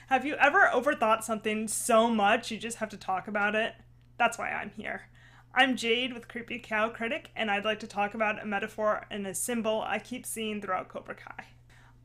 Have you ever overthought something so much you just have to talk about it? That's why I'm here. I'm Jade with Creepy Cow Critic, and I'd like to talk about a metaphor and a symbol I keep seeing throughout Cobra Kai.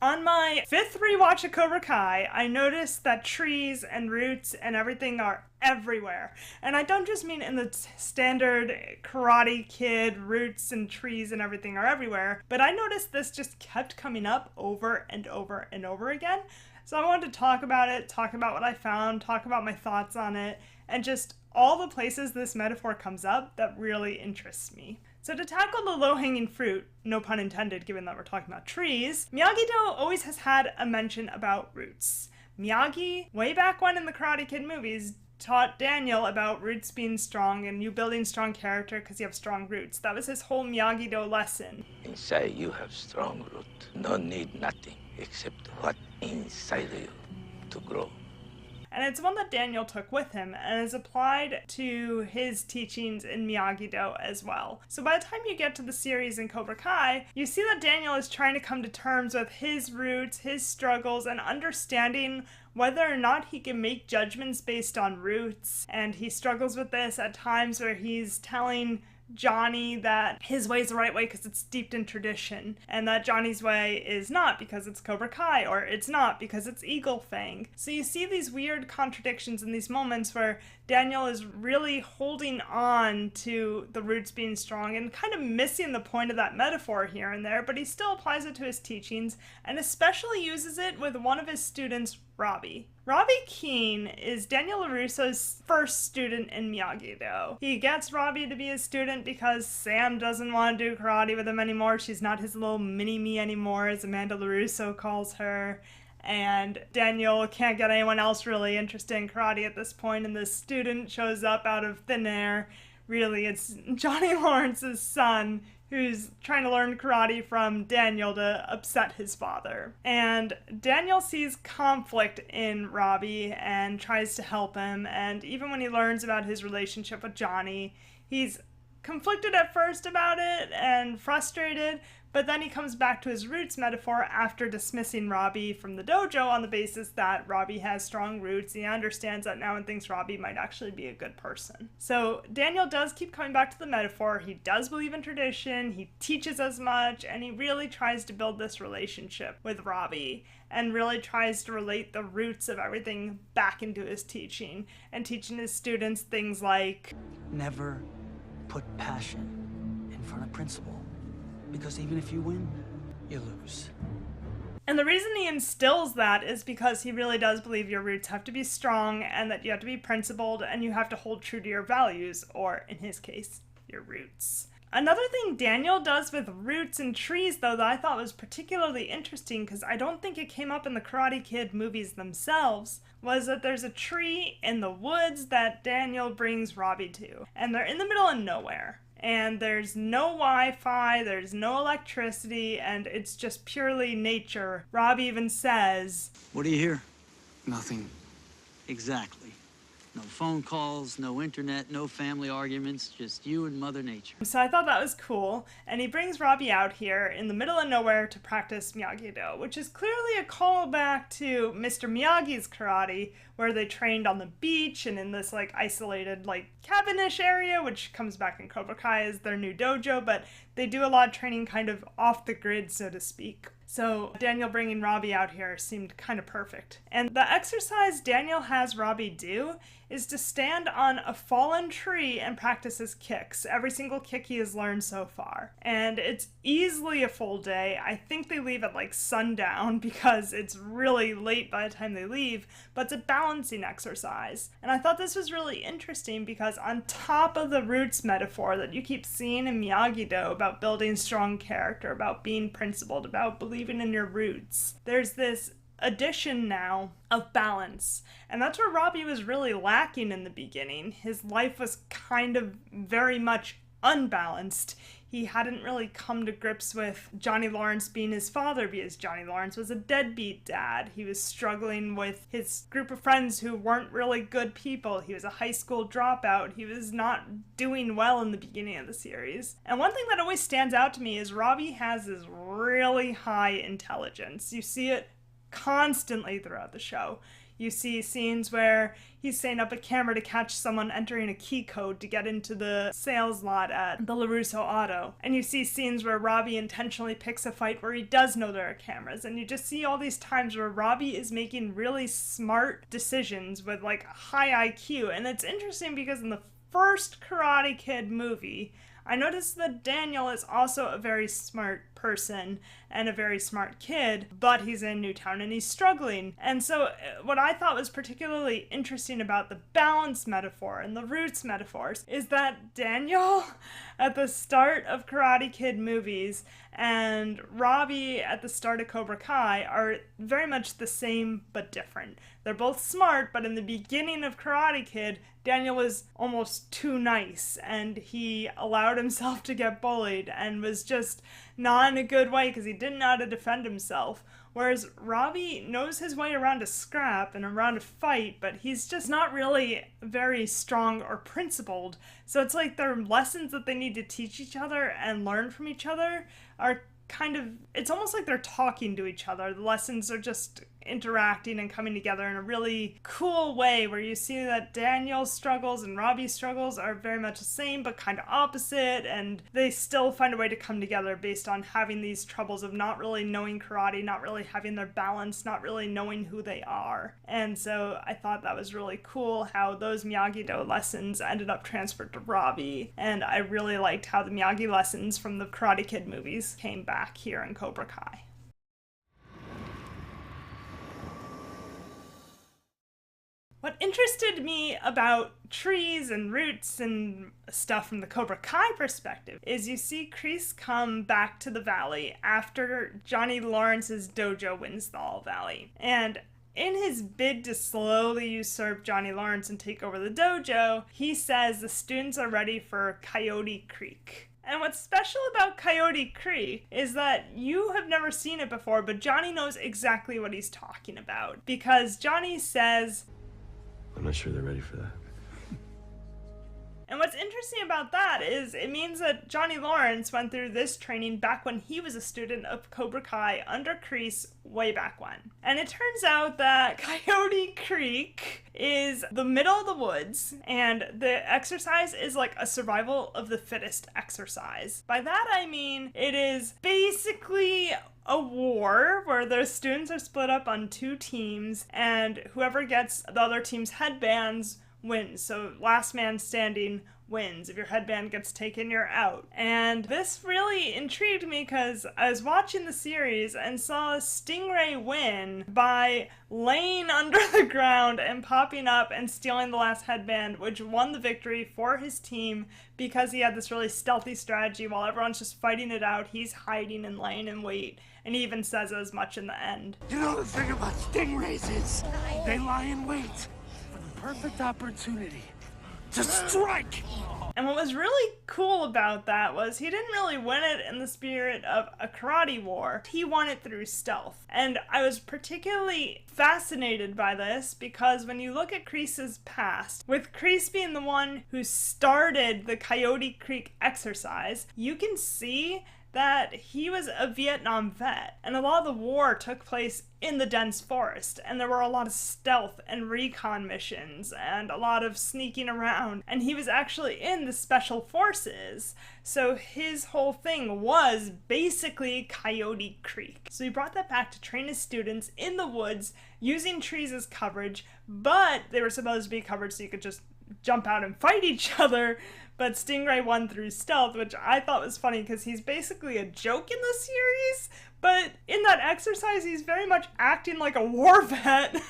On my fifth rewatch of Cobra Kai, I noticed that trees and roots and everything are everywhere. And I don't just mean in the standard Karate Kid, roots and trees and everything are everywhere, but I noticed this just kept coming up over and over and over again. So I wanted to talk about it, talk about what I found, talk about my thoughts on it, and just all the places this metaphor comes up that really interests me. So to tackle the low-hanging fruit, no pun intended given that we're talking about trees, Miyagi-Do always has had a mention about roots. Miyagi, way back when in the Karate Kid movies, taught Daniel about roots being strong and you building strong character because you have strong roots. That was his whole Miyagi-Do lesson. Inside you have strong root. No need nothing except what inside you to grow. And it's one that Daniel took with him and is applied to his teachings in Miyagi-Do as well. So by the time you get to the series in Cobra Kai, you see that Daniel is trying to come to terms with his roots, his struggles, and understanding whether or not he can make judgments based on roots. And he struggles with this at times where he's telling Johnny that his way is the right way because it's steeped in tradition, and that Johnny's way is not because it's Cobra Kai, or it's not because it's Eagle Fang. So you see these weird contradictions in these moments where Daniel is really holding on to the roots being strong and kind of missing the point of that metaphor here and there, but he still applies it to his teachings and especially uses it with one of his students, Robbie. Robbie Keene is Daniel LaRusso's first student in Miyagi-Do. He gets Robbie to be his student because Sam doesn't want to do karate with him anymore. She's not his little mini-me anymore, as Amanda LaRusso calls her. And Daniel can't get anyone else really interested in karate at this point, and this student shows up out of thin air. Really, it's Johnny Lawrence's son who's trying to learn karate from Daniel to upset his father. And Daniel sees conflict in Robbie and tries to help him, and even when he learns about his relationship with Johnny, he's conflicted at first about it and frustrated, but then he comes back to his roots metaphor after dismissing Robbie from the dojo on the basis that Robbie has strong roots. He understands that now and thinks Robbie might actually be a good person. So Daniel does keep coming back to the metaphor. He does believe in tradition, he teaches as much, and he really tries to build this relationship with Robbie and really tries to relate the roots of everything back into his teaching and teaching his students things like never put passion in front of principle. Because even if you win, you lose. And the reason he instills that is because he really does believe your roots have to be strong and that you have to be principled and you have to hold true to your values, or in his case, your roots. Another thing Daniel does with roots and trees, though, that I thought was particularly interesting, because I don't think it came up in the Karate Kid movies themselves, was that there's a tree in the woods that Daniel brings Robbie to. And they're in the middle of nowhere. And there's no Wi-Fi, there's no electricity, and it's just purely nature. Robbie even says, "What do you hear?" "Nothing." "Exactly. No phone calls, no internet, no family arguments, just you and Mother Nature." So I thought that was cool, and he brings Robbie out here in the middle of nowhere to practice Miyagi-Do, which is clearly a callback to Mr. Miyagi's karate, where they trained on the beach and in this isolated cabinish area, which comes back in Cobra Kai as their new dojo, but they do a lot of training kind of off the grid, so to speak. So Daniel bringing Robbie out here seemed kind of perfect. And the exercise Daniel has Robbie do is to stand on a fallen tree and practice his kicks, every single kick he has learned so far. And it's easily a full day. I think they leave at sundown because it's really late by the time they leave, but it's a balancing exercise. And I thought this was really interesting because on top of the roots metaphor that you keep seeing in Miyagi-Do about building strong character, about being principled, about believing in your roots, there's this addition now of balance. And that's where Robbie was really lacking in the beginning. His life was kind of very much unbalanced. He hadn't really come to grips with Johnny Lawrence being his father because Johnny Lawrence was a deadbeat dad. He was struggling with his group of friends who weren't really good people. He was a high school dropout. He was not doing well in the beginning of the series. And one thing that always stands out to me is Robbie has this really high intelligence. You see it constantly throughout the show. You see scenes where he's setting up a camera to catch someone entering a key code to get into the sales lot at the LaRusso Auto. And you see scenes where Robbie intentionally picks a fight where he does know there are cameras. And you just see all these times where Robbie is making really smart decisions with like high IQ. And it's interesting because in the first Karate Kid movie, I noticed that Daniel is also a very smart person and a very smart kid, but he's in Newtown and he's struggling. And so what I thought was particularly interesting about the balance metaphor and the roots metaphors is that Daniel at the start of Karate Kid movies and Robbie at the start of Cobra Kai are very much the same but different. They're both smart, but in the beginning of Karate Kid, Daniel was almost too nice and he allowed himself to get bullied and was just not in a good way because he didn't know how to defend himself. Whereas Robbie knows his way around a scrap and around a fight, but he's just not really very strong or principled. So it's like their lessons that they need to teach each other and learn from each other are kind of, it's almost like they're talking to each other. The lessons are just interacting and coming together in a really cool way where you see that Daniel's struggles and Robbie's struggles are very much the same but kind of opposite, and they still find a way to come together based on having these troubles of not really knowing karate, not really having their balance, not really knowing who they are. And so I thought that was really cool how those Miyagi-Do lessons ended up transferred to Robbie, and I really liked how the Miyagi lessons from the Karate Kid movies came back here in Cobra Kai. What interested me about trees and roots and stuff from the Cobra Kai perspective is you see Kreese come back to the valley after Johnny Lawrence's dojo wins the All Valley. And in his bid to slowly usurp Johnny Lawrence and take over the dojo, he says the students are ready for Coyote Creek. And what's special about Coyote Creek is that you have never seen it before, but Johnny knows exactly what he's talking about. Because Johnny says, I'm not sure they're ready for that. And what's interesting about that is it means that Johnny Lawrence went through this training back when he was a student of Cobra Kai under Kreese way back when. And it turns out that Coyote Creek is the middle of the woods, and the exercise is like a survival of the fittest exercise. By that I mean it is basically a war where the students are split up on two teams, and whoever gets the other team's headbands wins. So last man standing wins. If your headband gets taken, you're out. And this really intrigued me because I was watching the series and saw Stingray win by laying under the ground and popping up and stealing the last headband, which won the victory for his team because he had this really stealthy strategy while everyone's just fighting it out. He's hiding and laying in wait, and he even says as much in the end. You know the thing about stingrays is they lie in wait for the perfect opportunity to strike. And what was really cool about that was he didn't really win it in the spirit of a karate war. He won it through stealth. And I was particularly fascinated by this because when you look at Kreese's past, with Kreese being the one who started the Coyote Creek exercise, you can see that he was a Vietnam vet, and a lot of the war took place in the dense forest, and there were a lot of stealth and recon missions, and a lot of sneaking around, and he was actually in the special forces, so his whole thing was basically Coyote Creek. So he brought that back to train his students in the woods, using trees as coverage, but they were supposed to be covered so you could just jump out and fight each other, but Stingray won through stealth, which I thought was funny because he's basically a joke in the series, but in that exercise he's very much acting like a war vet,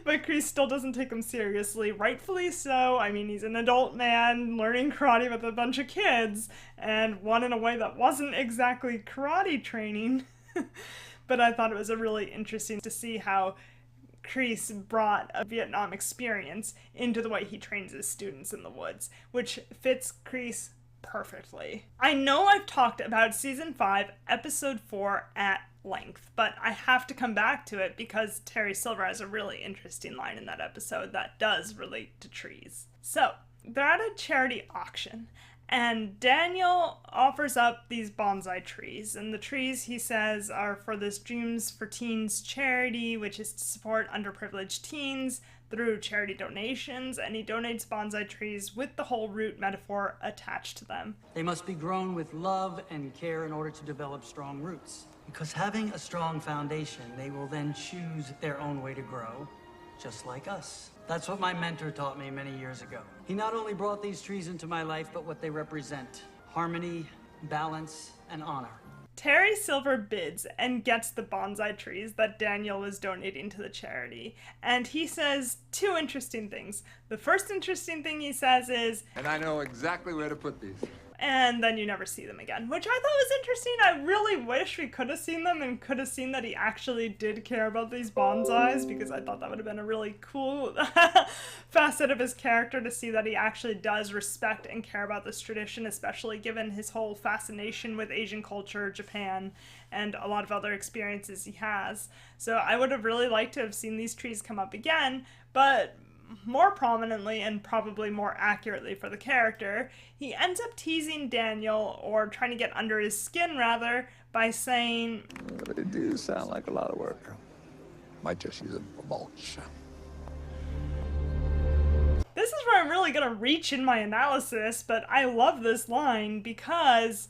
but Kreese still doesn't take him seriously, rightfully so. I mean, he's an adult man learning karate with a bunch of kids, and one in a way that wasn't exactly karate training, but I thought it was a really interesting to see how Kreese brought a Vietnam experience into the way he trains his students in the woods, which fits Kreese perfectly. I know I've talked about Season 5, Episode 4 at length, but I have to come back to it because Terry Silver has a really interesting line in that episode that does relate to trees. So, they're at a charity auction, And Daniel offers up these bonsai trees. And the trees, he says, are for this Dreams for Teens charity, which is to support underprivileged teens through charity donations. And he donates bonsai trees with the whole root metaphor attached to them. They must be grown with love and care in order to develop strong roots. Because having a strong foundation, they will then choose their own way to grow, just like us. That's what my mentor taught me many years ago. He not only brought these trees into my life, but what they represent: harmony, balance, and honor. Terry Silver bids and gets the bonsai trees that Daniel was donating to the charity. And he says two interesting things. The first interesting thing he says is, "And I know exactly where to put these." And then you never see them again, which I thought was interesting. I really wish we could have seen them and could have seen that he actually did care about these bonsais, because I thought that would have been a really cool facet of his character, to see that he actually does respect and care about this tradition, especially given his whole fascination with Asian culture, Japan, and a lot of other experiences he has. So I would have really liked to have seen these trees come up again, but more prominently and probably more accurately for the character, he ends up teasing Daniel, or trying to get under his skin rather, by saying, They do sound like a lot of work. Might just use a mulch. This is where I'm really gonna reach in my analysis, but I love this line because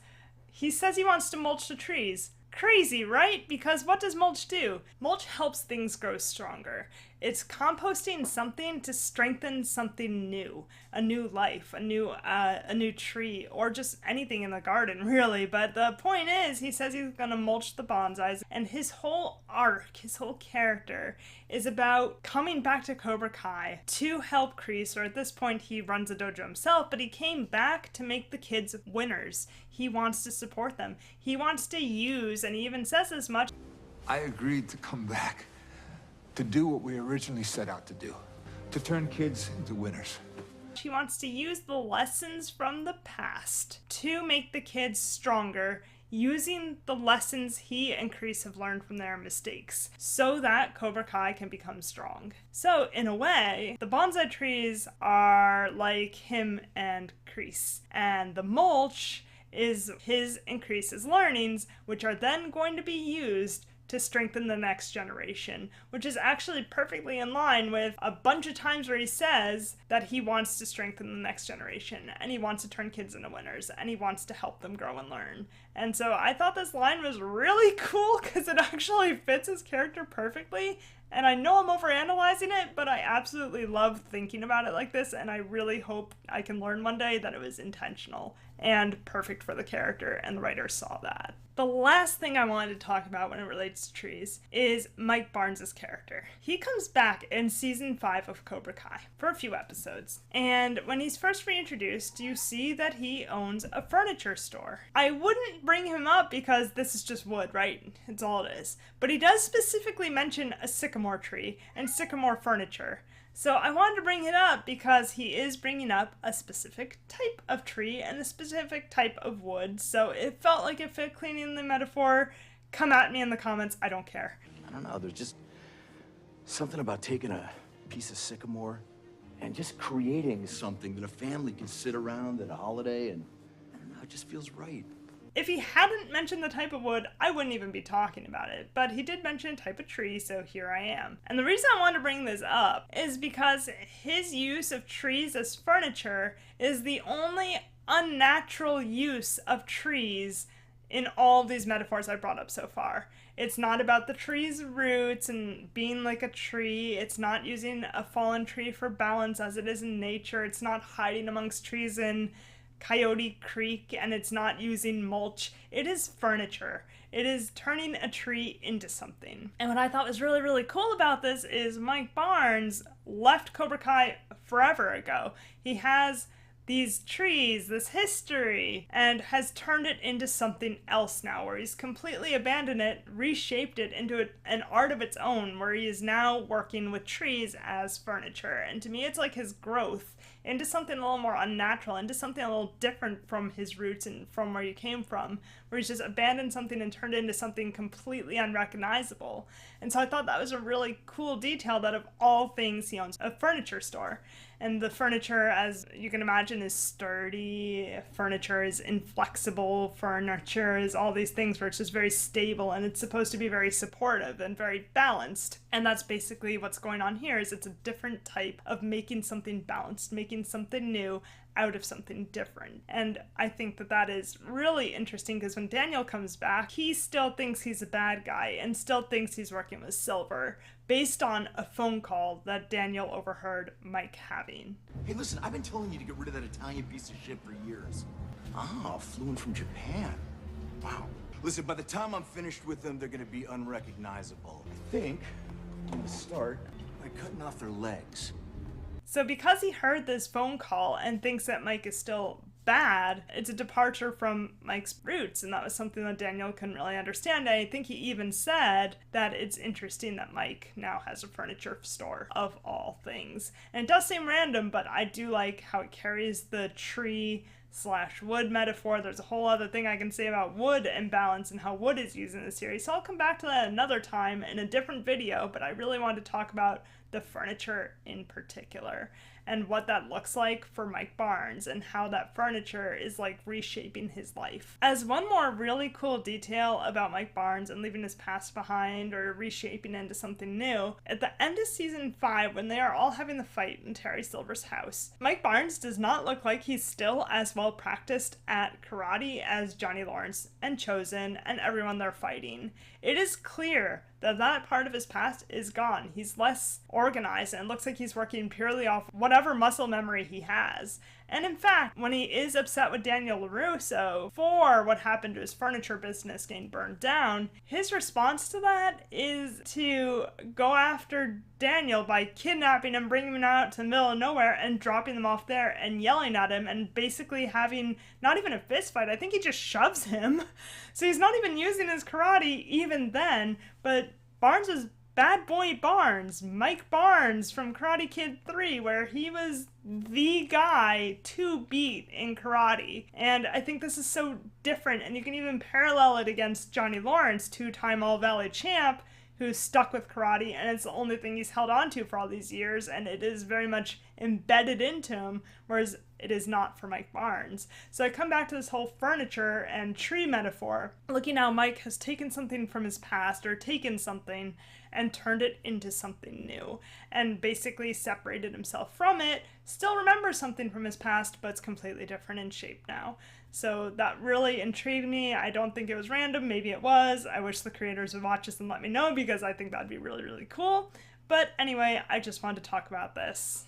he says he wants to mulch the trees. Crazy, right? Because what does mulch do? Mulch helps things grow stronger. It's composting something to strengthen something new, a new life, a new tree, or just anything in the garden, really. But the point is, he says he's gonna mulch the bonsais, and his whole arc, his whole character, is about coming back to Cobra Kai to help Kreese, or at this point he runs a dojo himself, but he came back to make the kids winners. He wants to support them. He wants to use, and he even says as much, I agreed to come back, to do what we originally set out to do, to turn kids into winners. he wants to use the lessons from the past to make the kids stronger, using the lessons he and Kreese have learned from their mistakes, so that Cobra Kai can become strong. So, in a way, the bonsai trees are like him and Kreese, and the mulch is his and Kreese's learnings, which are then going to be used to strengthen the next generation, which is actually perfectly in line with a bunch of times where he says that he wants to strengthen the next generation, and he wants to turn kids into winners, and he wants to help them grow and learn. And so I thought this line was really cool because it actually fits his character perfectly. And I know I'm overanalyzing it, but I absolutely love thinking about it like this, and I really hope I can learn one day that it was intentional and perfect for the character, and the writer saw that. The last thing I wanted to talk about when it relates to trees is Mike Barnes' character. He comes back in season 5 of Cobra Kai for a few episodes, and when he's first reintroduced, you see that he owns a furniture store. I wouldn't bring him up because this is just wood, right? It's all it is. But he does specifically mention a sycamore tree and sycamore furniture. So I wanted to bring it up because he is bringing up a specific type of tree and a specific type of wood. So it felt like it fit cleanly in the metaphor. Come at me in the comments. I don't care. I don't know, there's just something about taking a piece of sycamore and just creating something that a family can sit around at a holiday, and I don't know, it just feels right. If he hadn't mentioned the type of wood, I wouldn't even be talking about it, but he did mention a type of tree, so here I am. And the reason I wanted to bring this up is because his use of trees as furniture is the only unnatural use of trees in all of these metaphors I brought up so far. It's not about the tree's roots and being like a tree. It's not using a fallen tree for balance as it is in nature. It's not hiding amongst trees in Coyote Creek, and it's not using mulch. It is furniture. It is turning a tree into something. And what I thought was really, really cool about this is Mike Barnes left Cobra Kai forever ago. He has these trees, this history, and has turned it into something else now, where he's completely abandoned it, reshaped it into an art of its own, where he is now working with trees as furniture. And to me, it's like his growth into something a little more unnatural, into something a little different from his roots and from where you came from, where he's just abandoned something and turned it into something completely unrecognizable. And so I thought that was a really cool detail, that of all things, he owns a furniture store. And the furniture, as you can imagine, is sturdy. Furniture is inflexible. Furniture is all these things where it's just very stable, and it's supposed to be very supportive and very balanced. And that's basically what's going on here, is it's a different type of making something balanced, making something new out of something different. And I think that that is really interesting, because when Daniel comes back, he still thinks he's a bad guy and still thinks he's working with Silver, based on a phone call that Daniel overheard Mike having. Hey, listen, I've been telling you to get rid of that Italian piece of shit for years. Ah, flew in from Japan. Wow. Listen, by the time I'm finished with them, they're gonna be unrecognizable. I think I'm gonna start by cutting off their legs. So because he heard this phone call and thinks that Mike is still bad, it's a departure from Mike's roots, and that was something that Daniel couldn't really understand. I think he even said that it's interesting that Mike now has a furniture store, of all things. And it does seem random, but I do like how it carries the tree/wood metaphor. There's a whole other thing I can say about wood and balance and how wood is used in the series, so I'll come back to that another time in a different video, but I really wanted to talk about the furniture in particular and what that looks like for Mike Barnes and how that furniture is like reshaping his life. As one more really cool detail about Mike Barnes and leaving his past behind or reshaping into something new, at the end of season 5, when they are all having the fight in Terry Silver's house, Mike Barnes does not look like he's still as well practiced at karate as Johnny Lawrence and Chosen and everyone they're fighting. It is clear that that part of his past is gone. He's less organized and looks like he's working purely off whatever muscle memory he has. And in fact, when he is upset with Daniel LaRusso for what happened to his furniture business getting burned down, his response to that is to go after Daniel by kidnapping him, bringing him out to the middle of nowhere and dropping him off there and yelling at him and basically having not even a fist fight. I think he just shoves him. So he's not even using his karate even then, but Barnes is Bad Boy Barnes, Mike Barnes from Karate Kid 3, where he was the guy to beat in karate. And I think this is so different, and you can even parallel it against Johnny Lawrence, 2-time All-Valley champ, who's stuck with karate, and it's the only thing he's held on to for all these years, and it is very much embedded into him, whereas it is not for Mike Barnes. So I come back to this whole furniture and tree metaphor, looking how Mike has taken something from his past, or taken something and turned it into something new, and basically separated himself from it, still remembers something from his past, but it's completely different in shape now. So that really intrigued me. I don't think it was random. Maybe it was. I wish the creators would watch this and let me know, because I think that'd be really, really cool. But anyway, I just wanted to talk about this.